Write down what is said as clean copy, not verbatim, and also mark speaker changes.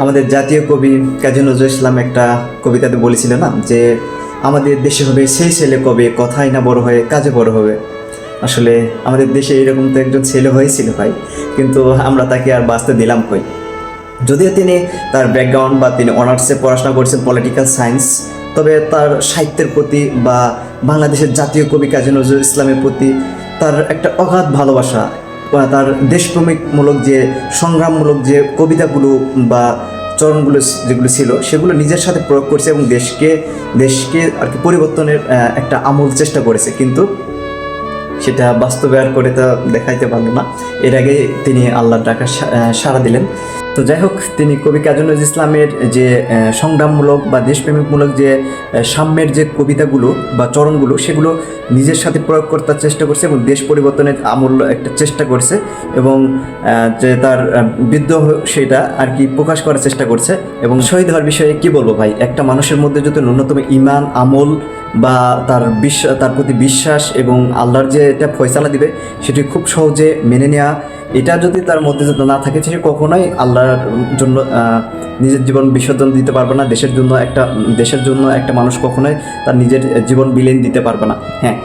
Speaker 1: আমাদের জাতীয় কবি কাজী নজরুল ইসলাম একটা কবিতাতে বলেছিল না যে আমাদের দেশে হবে সেই ছেলে কবে কথাই না বড় হয়ে কাজে বড় হবে। আসলে আমাদের দেশে এরকম তো একজন ছেলে হয়েছিল ভাই, কিন্তু আমরা তাকে আর বাঁচতে দিলাম কই। যদিও তিনি তার ব্যাকগ্রাউন্ড বা তিনি অনার্সে পড়াশোনা করছেন পলিটিক্যাল সায়েন্স, তবে তার সাহিত্যের প্রতি বা বাংলাদেশের জাতীয় কবি কাজী নজরুল ইসলামের প্রতি তার একটা অগাধ ভালোবাসা বা তার দেশপ্রেমিকমূলক যে সংগ্রামমূলক যে কবিতাগুলো বা চরণগুলো যেগুলো ছিল সেগুলো নিজের সাথে প্রয়োগ করছে এবং দেশকে দেশকে আর কি পরিবর্তনের একটা আমূল চেষ্টা করেছে, কিন্তু সেটা বাস্তবায়ন করে তা দেখাইতে পারলো না। এর আগে তিনি আল্লাহর ডাকা সাড়া দিলেন। তো যাই হোক, তিনি কবি কাজী নজরুল ইসলামের যে সংগ্রামমূলক বা দেশপ্রেমিকমূলক যে সাম্যের যে কবিতাগুলো বা চরণগুলো সেগুলো নিজের সাথে প্রয়োগ করতে চেষ্টা করছে এবং দেশ পরিবর্তনের আমূল একটা চেষ্টা করছে এবং যে তার বিদ্রোহ সেটা আর কি প্রকাশ করার চেষ্টা করছে। এবং শহীদ হওয়ার বিষয়ে কি বলবো ভাই, একটা মানুষের মধ্যে যদি ন্যূনতম ইমান আমল বা তার প্রতি বিশ্বাস এবং আল্লাহর যে এটা ফয়সালা দিবে সেটি খুব সহজে মেনে নেওয়া, এটা যদি তার মধ্যে যদি না থাকে সে কখনোই আল্লাহর জন্য নিজের জীবন বিসর্জন দিতে পারবে না। দেশের জন্য একটা মানুষ কখনোই তার নিজের জীবন বিলীন দিতে পারবে না। হ্যাঁ।